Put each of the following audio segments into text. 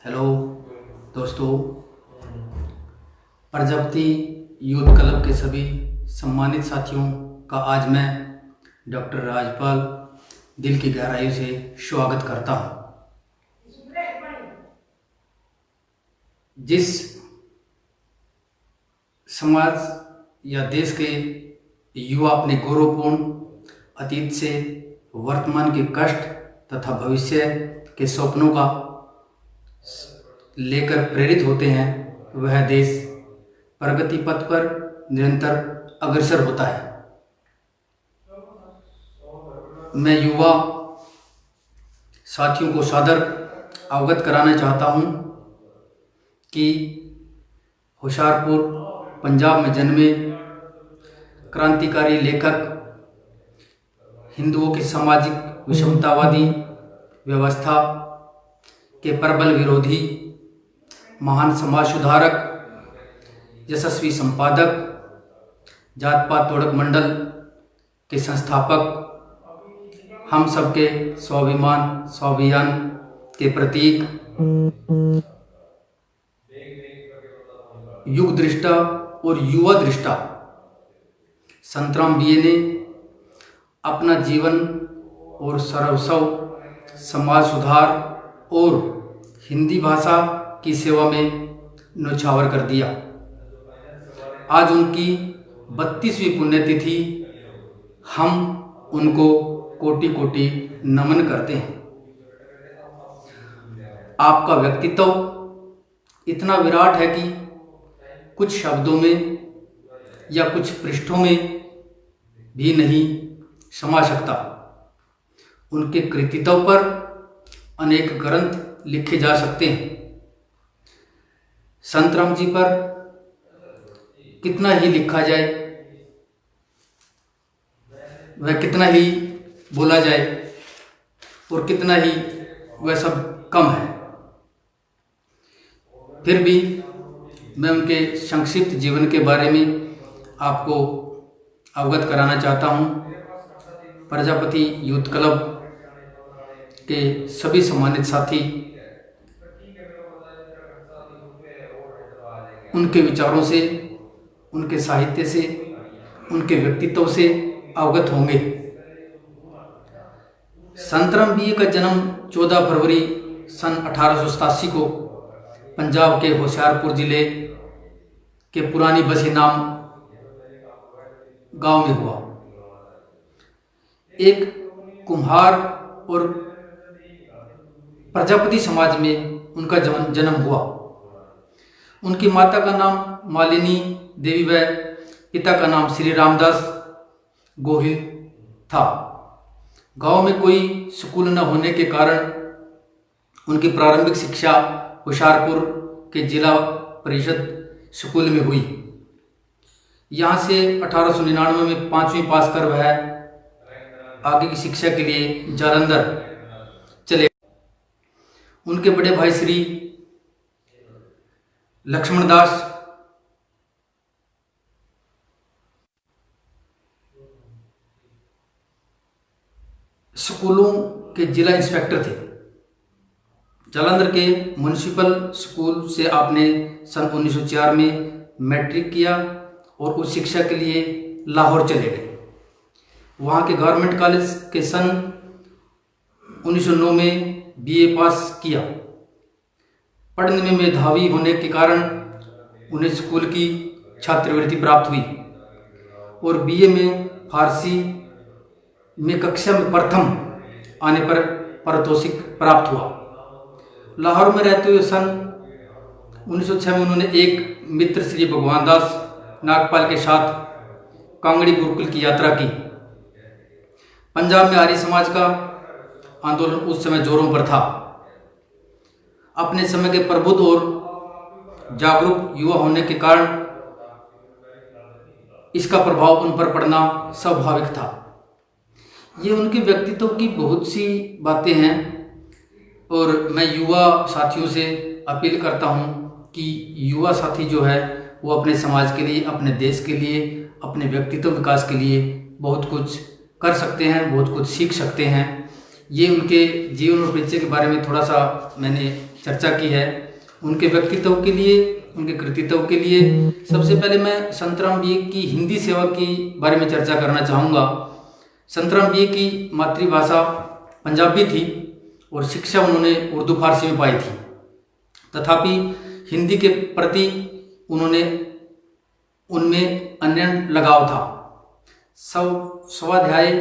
Hello दोस्तों, Prajapati youth club के सभी सम्मानित साथियों का आज मैं डॉक्टर राजपाल दिल की गहराई से स्वागत करता हूं। जिस समाज या देश के युवा अपने गौरवपूर्ण अतीत से वर्तमान के कष्ट तथा भविष्य के सपनों का लेकर प्रेरित होते हैं, वह देश प्रगति पथ पर निरंतर अग्रसर होता है। मैं युवा साथियों को सादर अवगत कराना चाहता हूं कि होशियारपुर पंजाब में जन्मे क्रांतिकारी लेखक, हिंदुओं की सामाजिक विषमतावादी व्यवस्था के प्रबल विरोधी, महान समाज सुधारक, यशस्वी संपादक, जात पात तोड़क मंडल के संस्थापक, हम सबके स्वाभिमान स्वाभियान के प्रतीक, युग दृष्टा और युवा दृष्टा संतराम बीए ने अपना जीवन और सर्वस्व समाज सुधार और हिंदी भाषा की सेवा में न्यौछावर कर दिया। आज उनकी 32वीं पुण्यतिथि, हम उनको कोटि कोटि नमन करते हैं। आपका व्यक्तित्व इतना विराट है कि कुछ शब्दों में या कुछ पृष्ठों में भी नहीं समा सकता। उनके कृतित्व पर अनेक ग्रंथ लिखे जा सकते हैं। संतराम जी पर कितना ही लिखा जाए, वह कितना ही बोला जाए और कितना ही वह सब कम है, फिर भी मैं उनके संक्षिप्त जीवन के बारे में आपको अवगत कराना चाहता हूं। प्रजापति यूथ क्लब के सभी सम्मानित साथी उनके विचारों से, उनके साहित्य से, उनके व्यक्तित्व से अवगत होंगे। संतराम बीए का जन्म 14 फरवरी सन 1887 को पंजाब के होशियारपुर जिले के पुरानी बसी नाम गांव में हुआ। एक कुम्हार और प्रजापति समाज में उनका जन्म हुआ। उनकी माता का नाम मालिनी देवी व पिता का नाम श्री रामदास गोहिल था। गांव में कोई स्कूल न होने के कारण उनकी प्रारंभिक शिक्षा होशियारपुर के जिला परिषद स्कूल में हुई। यहाँ से 1899 में 5वीं पास कर वह आगे की शिक्षा के लिए जालंधर चले। उनके बड़े भाई श्री लक्ष्मण दास स्कूलों के जिला इंस्पेक्टर थे। जालंधर के म्युनिसिपल स्कूल से आपने सन 1904 में मैट्रिक किया और उच्च शिक्षा के लिए लाहौर चले गए। वहाँ के गवर्नमेंट कॉलेज के सन 1909 में बीए पास किया। पढ़ने में मेधावी होने के कारण उन्हें स्कूल की छात्रवृत्ति प्राप्त हुई और बीए में फारसी में कक्षा में प्रथम आने पर पारितोषिक प्राप्त हुआ। लाहौर में रहते हुए सन 1906 में उन्होंने एक मित्र श्री भगवान दास नागपाल के साथ कांगड़ी गुरुकुल की यात्रा की। पंजाब में आर्य समाज का आंदोलन उस समय जोरों पर था। अपने समय के प्रबुद्ध और जागरूक युवा होने के कारण इसका प्रभाव उन पर पड़ना स्वाभाविक था। ये उनके व्यक्तित्व की बहुत सी बातें हैं और मैं युवा साथियों से अपील करता हूं कि युवा साथी जो है वो अपने समाज के लिए, अपने देश के लिए, अपने व्यक्तित्व विकास के लिए बहुत कुछ कर सकते हैं, बहुत कुछ सीख सकते हैं। ये उनके जीवन और परिचय के बारे में थोड़ा सा मैंने चर्चा की है, उनके व्यक्तित्व के लिए, उनके कृतित्व के लिए। सबसे पहले मैं संतराम बीए की हिंदी सेवा की बारे में चर्चा करना चाहूँगा। संतराम बीए की मातृभाषा पंजाबी थी और शिक्षा उन्होंने उर्दू फारसी में पाई थी। तथापि हिंदी के प्रति उनमें अनन्य लगाव था। स्वाध्याय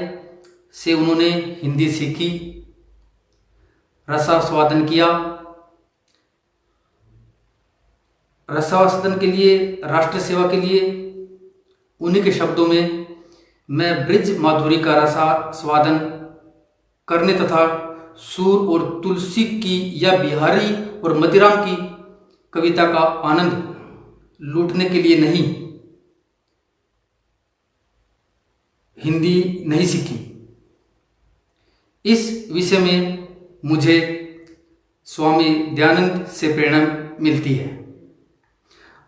से उन्होंने हिंदी सीखी, रसास्वादन किया। रसास्वादन के लिए, राष्ट्र सेवा के लिए उन्हीं के शब्दों में, मैं ब्रिज माधुरी का रसास्वादन करने तथा सूर और तुलसी की या बिहारी और मदिराम की कविता का आनंद लूटने के लिए नहीं, हिंदी नहीं सीखी। इस विषय में मुझे स्वामी दयानंद से प्रेरणा मिलती है।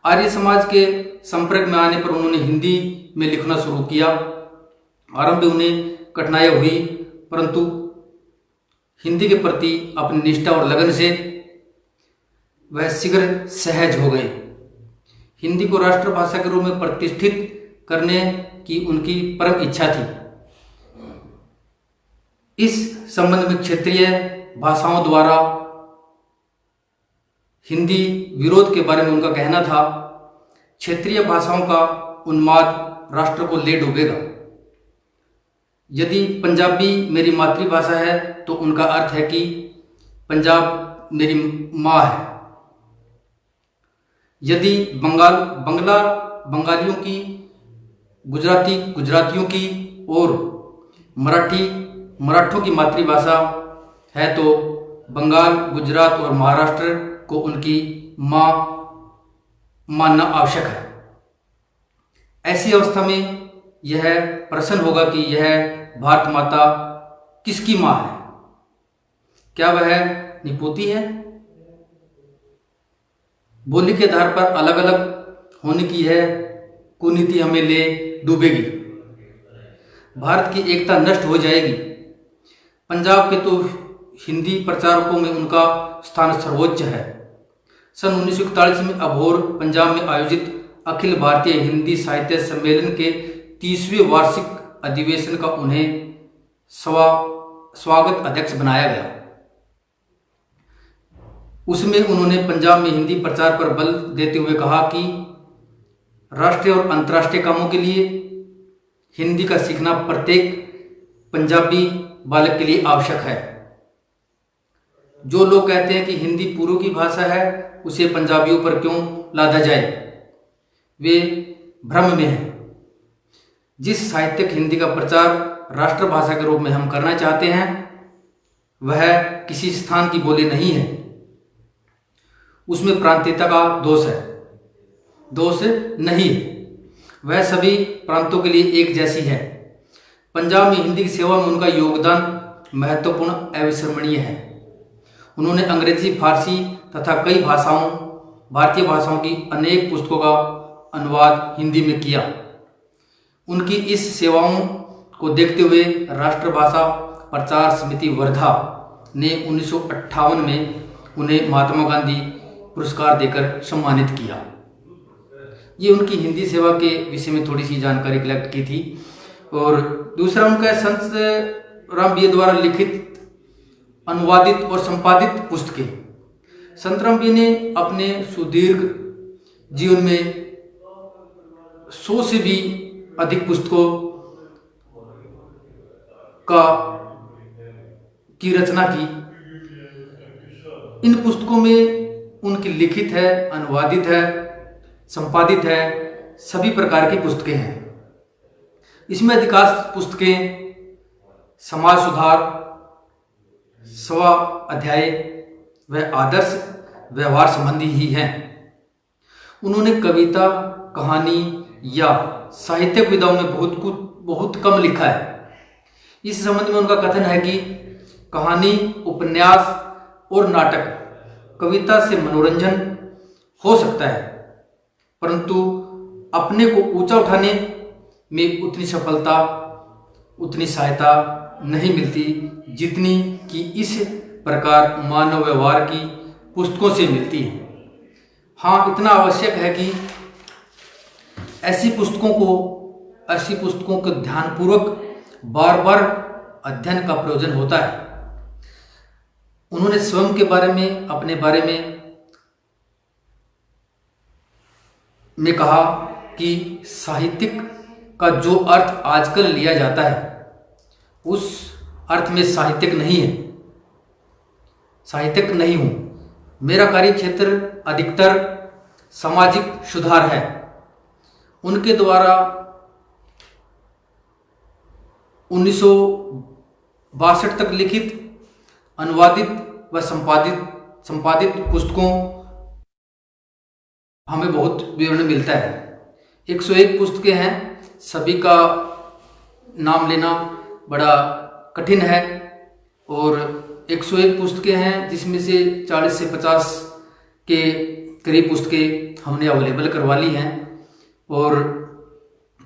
आर्य समाज के संपर्क में आने पर उन्होंने हिंदी में लिखना शुरू किया। आरंभ में उन्हें कठिनाइयाँ हुई, परंतु हिंदी के प्रति अपनी निष्ठा और लगन से वह शीघ्र सहज हो गए। हिंदी को राष्ट्रभाषा के रूप में प्रतिष्ठित करने की उनकी परम इच्छा थी। इस संबंध में क्षेत्रीय भाषाओं द्वारा हिंदी विरोध के बारे में उनका कहना था, क्षेत्रीय भाषाओं का उन्माद राष्ट्र को ले डूबेगा। यदि पंजाबी मेरी मातृभाषा है तो उनका अर्थ है कि पंजाब मेरी माँ है। यदि बंगला बंगालियों की, गुजराती गुजरातियों की और मराठी मराठों की मातृभाषा है तो बंगाल, गुजरात और महाराष्ट्र को उनकी माँ मानना आवश्यक है। ऐसी अवस्था में यह प्रश्न होगा कि यह भारत माता किसकी माँ है? क्या वह निपोती है? बोली के आधार पर अलग अलग होने की यह कुनीति हमें ले डूबेगी। भारत की एकता नष्ट हो जाएगी। पंजाब के तो हिंदी प्रचारकों में उनका स्थान सर्वोच्च है। सन 1941 में अबोहर पंजाब में आयोजित अखिल भारतीय हिंदी साहित्य सम्मेलन के 30वें वार्षिक अधिवेशन का उन्हें स्वागत अध्यक्ष बनाया गया। उसमें उन्होंने पंजाब में हिंदी प्रचार पर बल देते हुए कहा कि राष्ट्रीय और अंतर्राष्ट्रीय कामों के लिए हिंदी का सीखना प्रत्येक पंजाबी बालक के लिए आवश्यक है। जो लोग कहते हैं कि हिंदी पूर्व की भाषा है, उसे पंजाबियों पर क्यों लादा जाए, वे भ्रम में हैं। जिस साहित्यिक हिंदी का प्रचार राष्ट्रभाषा के रूप में हम करना चाहते हैं, वह किसी स्थान की बोली नहीं है। उसमें प्रांतीयता का दोष है, दोष नहीं है। वह सभी प्रांतों के लिए एक जैसी है। पंजाब में हिंदी की सेवा में उनका योगदान महत्वपूर्ण, अविस्मरणीय है। उन्होंने अंग्रेजी, फारसी तथा कई भारतीय भाषाओं की अनेक पुस्तकों का अनुवाद हिंदी में किया। उनकी इस सेवाओं को देखते हुए राष्ट्रभाषा प्रचार समिति वर्धा ने 1958 में उन्हें महात्मा गांधी पुरस्कार देकर सम्मानित किया। ये उनकी हिंदी सेवा के विषय में थोड़ी सी जानकारी कलेक्ट की थी। और दूसरा उनका संत राम बीए द्वारा लिखित, अनुवादित और संपादित पुस्तकें। संत राम बीए ने अपने सुदीर्घ जीवन में 100 से भी अधिक पुस्तकों की रचना की। इन पुस्तकों में उनकी लिखित है, अनुवादित है, संपादित है, सभी प्रकार की पुस्तकें हैं। इसमें अधिकांश पुस्तकें समाज सुधार, स्व अध्याय व आदर्श व्यवहार संबंधी ही हैं। उन्होंने कविता, कहानी या साहित्यिक विधाओं में बहुत कम लिखा है। इस संबंध में उनका कथन है कि कहानी, उपन्यास और नाटक, कविता से मनोरंजन हो सकता है, परंतु अपने को ऊंचा उठाने में उतनी सफलता, उतनी सहायता नहीं मिलती जितनी कि इस प्रकार मानव व्यवहार की पुस्तकों से मिलती है। हाँ, इतना आवश्यक है कि ऐसी पुस्तकों को ध्यानपूर्वक बार बार अध्ययन का प्रयोजन होता है। उन्होंने स्वयं के बारे में, अपने बारे में कहा कि साहित्यिक का जो अर्थ आजकल लिया जाता है उस अर्थ में साहित्यिक नहीं हूं। मेरा कार्य क्षेत्र अधिकतर सामाजिक सुधार है। उनके द्वारा 1962 तक लिखित, अनुवादित व संपादित पुस्तकों हमें बहुत विवरण मिलता है। 101 पुस्तकें हैं, सभी का नाम लेना बड़ा कठिन है, और 101 पुस्तकें हैं जिसमें से 40 से 50 के करीब पुस्तकें हमने अवेलेबल करवा ली हैं, और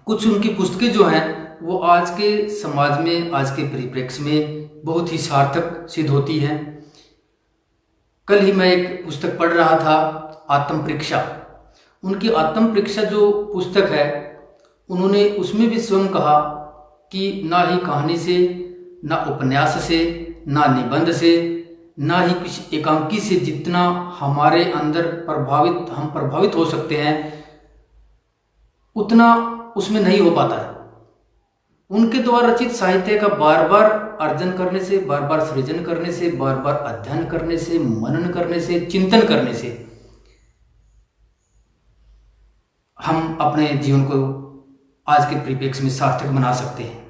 कुछ उनकी पुस्तकें जो हैं वो आज के समाज में, आज के परिप्रेक्ष्य में बहुत ही सार्थक सिद्ध होती हैं। कल ही मैं एक पुस्तक पढ़ रहा था, आत्म परीक्षा। उनकी आत्म परीक्षा जो पुस्तक है, उन्होंने उसमें भी स्वयं कहा कि ना ही कहानी से, ना उपन्यास से, ना निबंध से, ना ही किसी एकांकी से जितना हमारे अंदर हम प्रभावित हो सकते हैं, उतना उसमें नहीं हो पाता है। उनके द्वारा रचित साहित्य का बार बार अर्जन करने से, बार बार सृजन करने से, बार बार अध्ययन करने से, मनन करने से, चिंतन करने से हम अपने जीवन को आज के परिप्रेक्ष्य में सार्थक बना सकते हैं।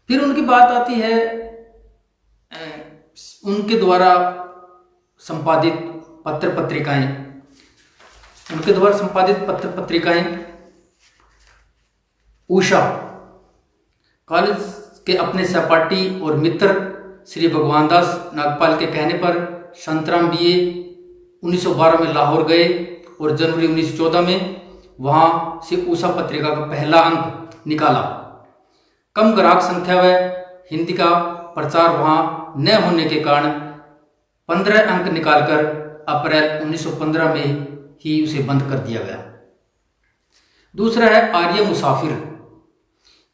फिर उनकी बात आती है उनके द्वारा संपादित पत्र पत्रिकाएं। उषा कॉलेज के अपने सहपाठी और मित्र श्री भगवान दास नागपाल के कहने पर संतराम बीए 1912 में लाहौर गए और जनवरी 1914 में वहां से उषा पत्रिका का पहला अंक निकाला। कम ग्राहक संख्या व हिंदी का प्रचार वहां न होने के कारण 15 अंक निकालकर अप्रैल 1915 में ही उसे बंद कर दिया गया। दूसरा है आर्य मुसाफिर।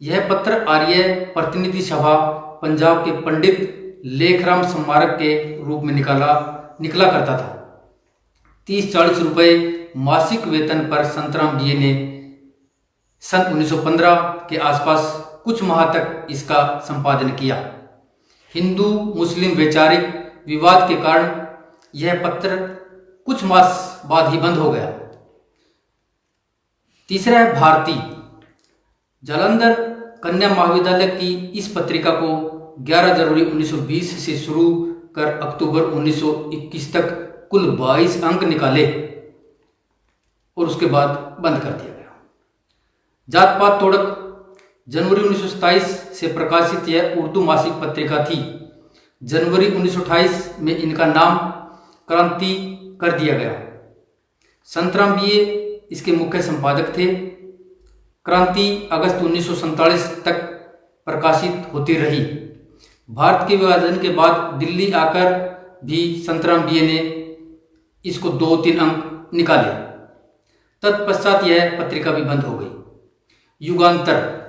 यह पत्र आर्य प्रतिनिधि सभा पंजाब के पंडित लेखराम स्मारक के रूप में निकला करता था। 30-40 रुपए मासिक वेतन पर संतराम बीए ने सन 1915 के आसपास कुछ माह तक इसका संपादन किया। हिंदू मुस्लिम वैचारिक विवाद के कारण यह पत्र कुछ मास बाद ही बंद हो गया। तीसरा है भारती। जालंधर कन्या महाविद्यालय की इस पत्रिका को 11 जनवरी 1920 से शुरू कर अक्टूबर 1921 तक कुल 22 अंक निकाले और उसके बाद बंद कर दिया गया। जात पात तोड़क जनवरी 1927 से प्रकाशित यह उर्दू मासिक पत्रिका थी। जनवरी 1928 में इनका नाम क्रांति कर दिया गया। संतराम बीए इसके मुख्य संपादक थे। क्रांति अगस्त 1947 तक प्रकाशित होती रही। भारत के विभाजन के बाद दिल्ली आकर भी संतराम बीए ने इसको 2-3 अंक निकाले। तत्पश्चात यह पत्रिका भी बंद हो गई। युगांतर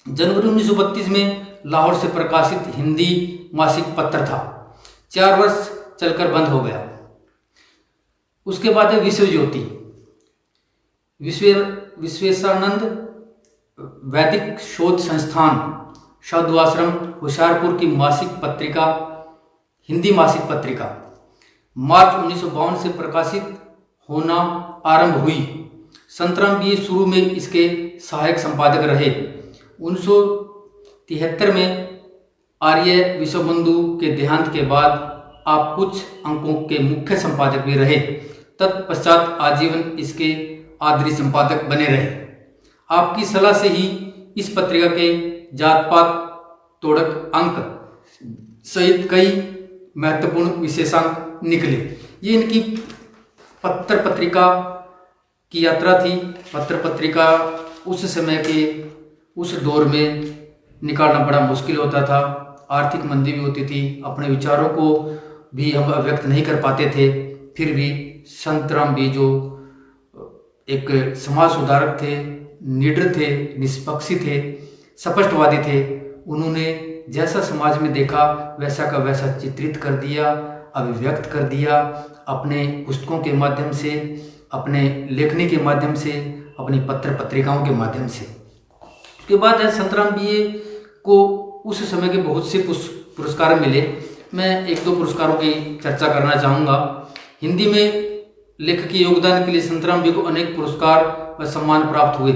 जनवरी 1932 में लाहौर से प्रकाशित हिंदी मासिक पत्र था। 4 वर्ष चलकर बंद हो गया। उसके बाद है विश्व ज्योति। विश्वेशानंद वैदिक शोध संस्थान शौद्वाश्रम होशियारपुर की मासिक पत्रिका, हिंदी मासिक पत्रिका मार्च 1952 से प्रकाशित होना आरंभ हुई। संतराम बीए शुरू में इसके सहायक संपादक रहे। 1973 में आर्य विश्वबंधु के देहांत के बाद आप कुछ अंकों के मुख्य संपादक भी रहे। तत्पश्चात आजीवन इसके आदरी संपादक बने रहे। आपकी सलाह से ही इस पत्रिका के जात पात तोड़क अंक सहित कई महत्वपूर्ण विशेषांक निकले। ये इनकी पत्र पत्रिका की यात्रा थी। पत्र पत्रिका उस समय के उस दौर में निकालना बड़ा मुश्किल होता था। आर्थिक मंदी भी होती थी। अपने विचारों को भी हम व्यक्त नहीं कर पाते थे, फिर भी संतराम बी जो एक समाज सुधारक थे, निडर थे, निष्पक्ष थे, स्पष्टवादी थे, उन्होंने जैसा समाज में देखा वैसा का वैसा चित्रित कर दिया, अभिव्यक्त कर दिया अपने पुस्तकों के माध्यम से, अपने लेखनी के माध्यम से, अपनी पत्र पत्रिकाओं के माध्यम से। उसके बाद है संतराम बी को उस समय के बहुत से पुरस्कार मिले। मैं एक दो पुरस्कारों की चर्चा करना चाहूँगा। हिंदी में लेखकीय योगदान के लिए संतराम बी को अनेक पुरस्कार व सम्मान प्राप्त हुए।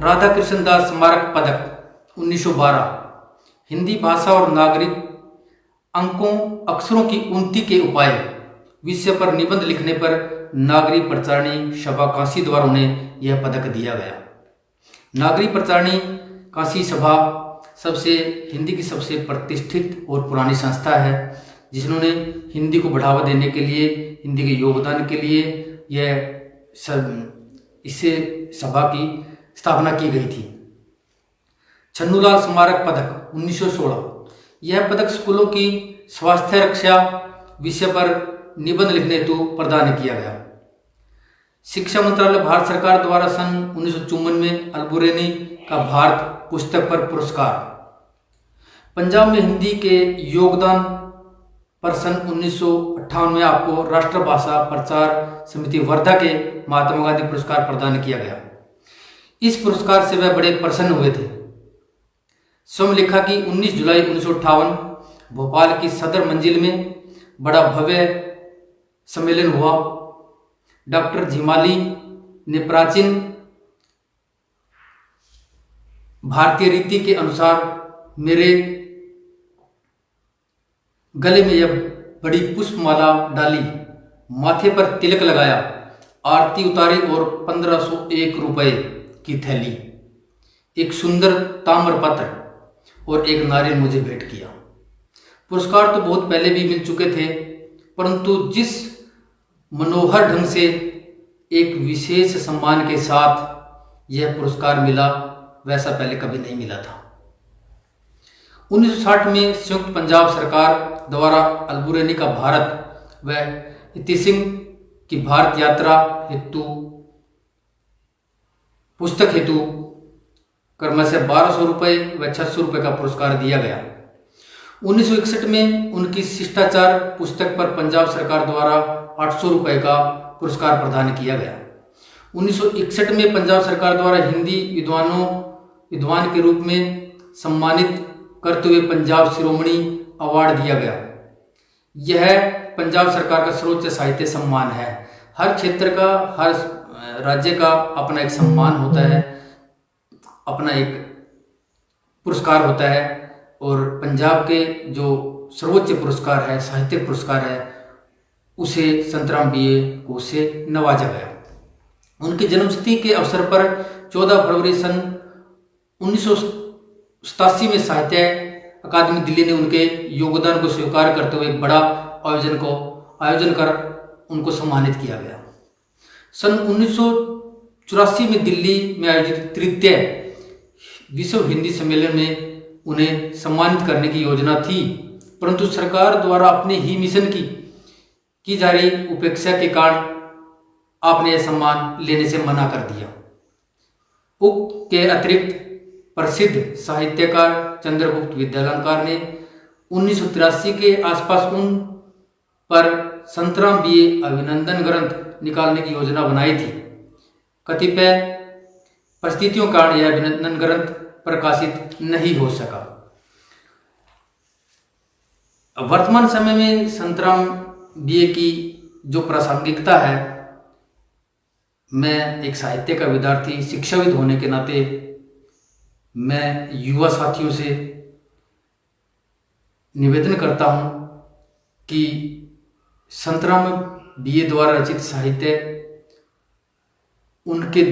राधा कृष्ण दास स्मारक पदक 1912, हिंदी भाषा और नागरिक अंकों अक्षरों की उन्नति के उपाय विषय पर निबंध लिखने पर नागरिक प्रचारणी सभा काशी द्वारा उन्हें यह पदक दिया गया। नागरिक प्रचारणी काशी सभा हिंदी की सबसे प्रतिष्ठित और पुरानी संस्था है, जिन्होंने हिंदी को बढ़ावा देने के लिए, हिंदी के योगदान के लिए इसे सभा की स्थापना की गई थी। छन्नूलाल स्मारक पदक 1916, यह पदक स्कूलों की स्वास्थ्य रक्षा विषय पर निबंध लिखने हेतु प्रदान किया गया। शिक्षा मंत्रालय भारत सरकार द्वारा सन 1954 में अल्बुरेनी का भारत पुस्तक पर पुरस्कार। पंजाब में हिंदी के योगदान पर सन 1958 में आपको राष्ट्रभाषा प्रचार समिति वर्धा के महात्मा गांधी पुरस्कार प्रदान किया गया। इस पुरस्कार से वह बड़े प्रसन्न हुए थे। स्वयं लिखा कि 19 जुलाई 1958 भोपाल की सदर मंजिल में बड़ा भव्य सम्मेलन हुआ। डॉक्टर झिमाली ने प्राचीन भारतीय रीति के अनुसार मेरे गले में यह बड़ी पुष्पमाला डाली, माथे पर तिलक लगाया, आरती उतारी और 1501 रुपए की थैली, एक सुंदर ताम्रपत्र और एक नारियल मुझे भेंट किया। पुरस्कार तो बहुत पहले भी मिल चुके थे, परंतु जिस मनोहर ढंग से एक विशेष सम्मान के साथ यह पुरस्कार मिला वैसा पहले कभी नहीं मिला था। 1960 में संयुक्त पंजाब सरकार द्वारा अल्बुरेनी का भारत व इति सिंह की भारत यात्रा हेतु पुस्तक हेतु क्रमशः 1200 रुपये व 600 रुपये का पुरस्कार दिया गया। 1961 में उनकी शिष्टाचार पुस्तक पर पंजाब सरकार द्वारा 800 रुपये का पुरस्कार प्रदान किया गया। 1961 में पंजाब सरकार द्वारा हिंदी विद्वान के रूप में सम्मानित करते हुए पंजाब शिरोमणि अवार्ड दिया गया। यह पंजाब सरकार का सर्वोच्च साहित्य सम्मान है। हर क्षेत्र का, हर राज्य का अपना एक सम्मान होता है, अपना एक पुरस्कार होता है, और पंजाब के जो सर्वोच्च पुरस्कार है, साहित्यिक पुरस्कार है, उसे संतराम बी को उसे नवाजा गया। उनकी जन्मतिथि के अवसर पर 14 फरवरी सन 1987 में साहित्य अकादमी दिल्ली ने उनके योगदान को स्वीकार करते हुए एक बड़ा आयोजन कर उनको सम्मानित किया गया। सन 1984 में दिल्ली में आयोजित तृतीय विश्व हिंदी सम्मेलन में उन्हें सम्मानित करने की योजना थी, परंतु सरकार द्वारा अपने ही मिशन की जा रही उपेक्षा के कारण आपने यह सम्मान लेने से मना कर दिया। उक्त के अतिरिक्त प्रसिद्ध साहित्यकार चंद्रगुप्त विद्यालंकार ने 1983 के आसपास उन पर संतराम बी अभिनंदन ग्रंथ निकालने की योजना बनाई थी। कतिपय परिस्थितियों के कारण यह अभिनंदन ग्रंथ प्रकाशित नहीं हो सका। वर्तमान समय में संतराम बी की जो प्रासंगिकता है, मैं एक साहित्य का विद्यार्थी, शिक्षाविद होने के नाते मैं युवा साथियों से निवेदन करता हूं कि संतराम बी द्वारा रचित साहित्य, उनके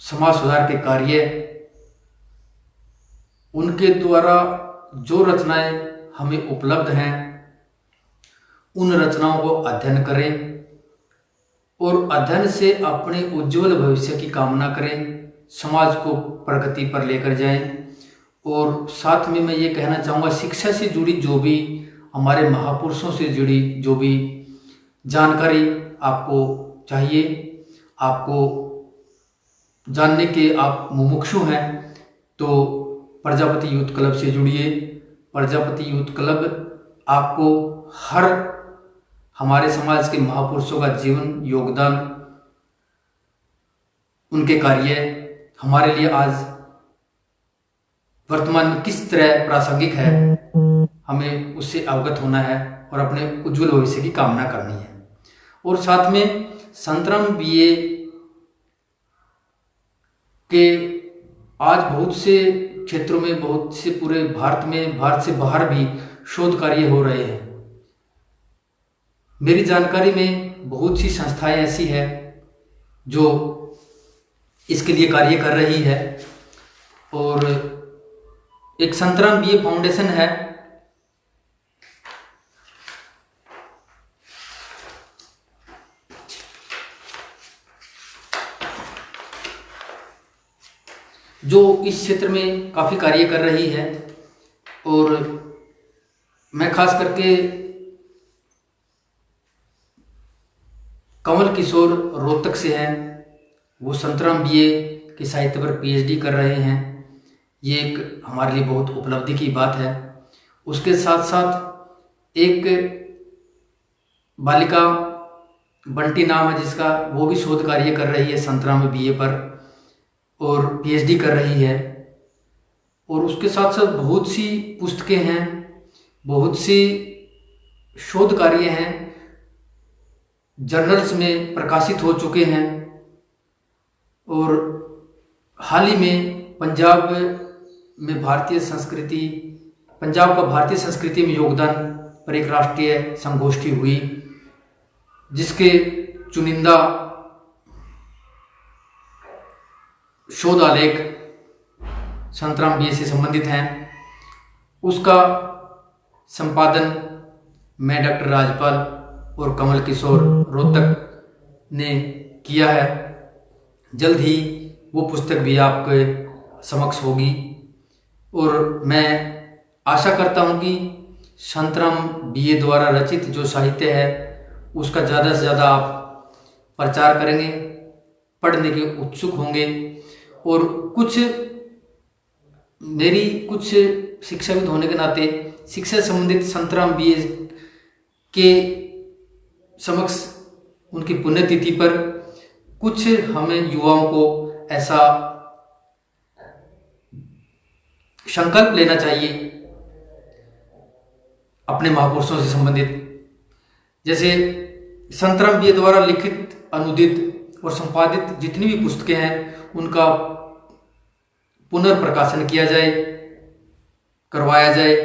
समाज सुधार के कार्य, उनके द्वारा जो रचनाएं हमें उपलब्ध हैं, उन रचनाओं को अध्ययन करें और अध्ययन से अपने उज्जवल भविष्य की कामना करें, समाज को प्रगति पर लेकर जाएं और साथ में मैं ये कहना चाहूँगा, शिक्षा से जुड़ी जो भी हमारे महापुरुषों से जुड़ी जो भी जानकारी आपको चाहिए, आपको जानने के आप मुमुक्षु हैं, तो प्रजापति यूथ क्लब से जुड़िए। प्रजापति यूथ क्लब आपको हर हमारे समाज के महापुरुषों का जीवन, योगदान, उनके कार्य हमारे लिए आज वर्तमान में किस तरह प्रासंगिक है, हमें उससे अवगत होना है और अपने उज्जवल भविष्य की कामना करनी है। और साथ में संतराम बीए के आज बहुत से क्षेत्रों में, बहुत से पूरे भारत में, भारत से बाहर भी शोध कार्य हो रहे हैं। मेरी जानकारी में बहुत सी संस्थाएं ऐसी हैं जो इसके लिए कार्य कर रही है, और एक संतराम बीए फाउंडेशन है जो इस क्षेत्र में काफ़ी कार्य कर रही है। और मैं खास करके कमल किशोर रोहतक से हैं, वो संतराम बीए के साहित्य पर पीएचडी कर रहे हैं। ये एक हमारे लिए बहुत उपलब्धि की बात है। उसके साथ साथ एक बालिका बंटी नाम है जिसका, वो भी शोध कार्य कर रही है संतराम बीए पर और पीएचडी कर रही है। और उसके साथ साथ बहुत सी पुस्तकें हैं, बहुत सी शोध कार्य हैं, जर्नल्स में प्रकाशित हो चुके हैं। और हाल ही में पंजाब में भारतीय संस्कृति, पंजाब का भारतीय संस्कृति में योगदान पर एक राष्ट्रीय संगोष्ठी हुई, जिसके चुनिंदा शोध आलेख संतराम बीए से संबंधित हैं। उसका संपादन मैं डॉक्टर राजपाल और कमल किशोर रोहतक ने किया है। जल्द ही वो पुस्तक भी आपके समक्ष होगी, और मैं आशा करता हूँ कि संतराम बीए द्वारा रचित जो साहित्य है उसका ज़्यादा से ज़्यादा आप प्रचार करेंगे, पढ़ने के उत्सुक होंगे। और कुछ मेरी कुछ शिक्षाविद होने के नाते शिक्षा संबंधित संतराम बीए के समक्ष उनकी पुण्यतिथि पर कुछ हमें युवाओं को ऐसा संकल्प लेना चाहिए अपने महापुरुषों से संबंधित। जैसे संतराम बीए द्वारा लिखित, अनुदित और संपादित जितनी भी पुस्तकें हैं उनका पुनर्प्रकाशन किया जाए, करवाया जाए,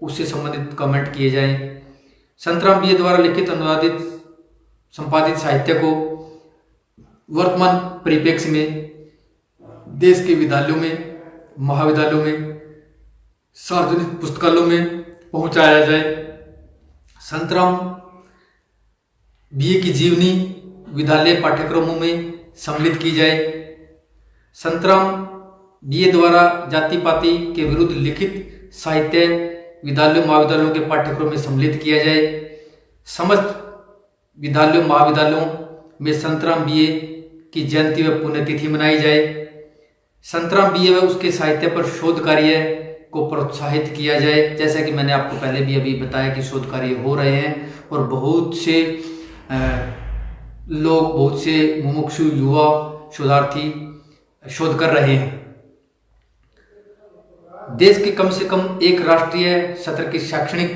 उससे संबंधित कमेंट किए जाएं। संतराम बीए द्वारा लिखित, अनुवादित, संपादित साहित्य को वर्तमान परिप्रेक्ष्य में देश के विद्यालयों में, महाविद्यालयों में, सार्वजनिक पुस्तकालयों में पहुंचाया जाए। संतराम बीए की जीवनी विद्यालय पाठ्यक्रमों में सम्मिलित की जाए। संतराम बीए द्वारा जाति पाति के विरुद्ध लिखित साहित्य विद्यालयों, महाविद्यालयों के पाठ्यक्रम में सम्मिलित किया जाए। समस्त विद्यालयों, महाविद्यालयों में संतराम बीए की जयंती व पुण्यतिथि मनाई जाए। संतराम बीए व उसके साहित्य पर शोध कार्य को प्रोत्साहित किया जाए। जैसा कि मैंने आपको पहले भी अभी बताया कि शोध कार्य हो रहे हैं और बहुत से लोग, बहुत से मुमुक्षु युवा शोधार्थी शोध कर रहे हैं। देश के कम से कम एक राष्ट्रीय स्तर के शैक्षणिक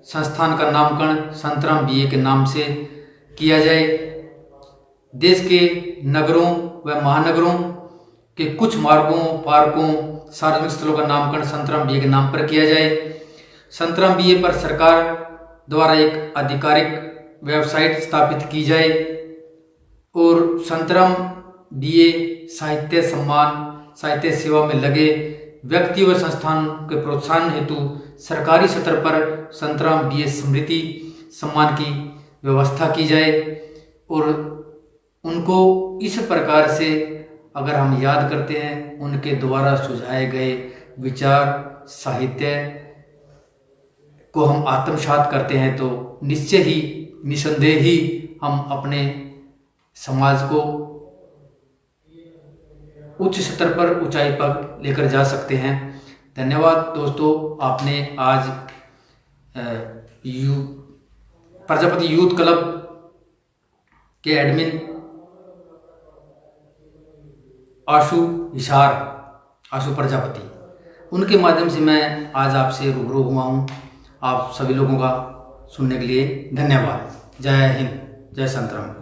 संस्थान का नामकरण संतराम बीए के नाम से किया जाए। देश के नगरों व महानगरों के कुछ मार्गों, पार्कों, सार्वजनिक स्थलों का नामकरण संतराम बीए के नाम पर किया जाए। संतराम बीए पर सरकार द्वारा एक आधिकारिक वेबसाइट स्थापित की जाए और संतराम बीए साहित्य सम्मान, साहित्य सेवा में लगे व्यक्ति व संस्थान के प्रोत्साहन हेतु सरकारी स्तर पर संतराम बीए स्मृति सम्मान की व्यवस्था की जाए। और उनको इस प्रकार से अगर हम याद करते हैं, उनके द्वारा सुझाए गए विचार, साहित्य को हम आत्मसात करते हैं तो निश्चय ही, निसंदेह ही हम अपने समाज को उच्च स्तर पर, ऊंचाई पर लेकर जा सकते हैं। धन्यवाद दोस्तों, आपने आज प्रजापति यूथ क्लब के एडमिन आशु प्रजापति, उनके माध्यम से मैं आज आपसे रूबरू हुआ हूँ। आप सभी लोगों का सुनने के लिए धन्यवाद। जय हिंद, जय संतराम।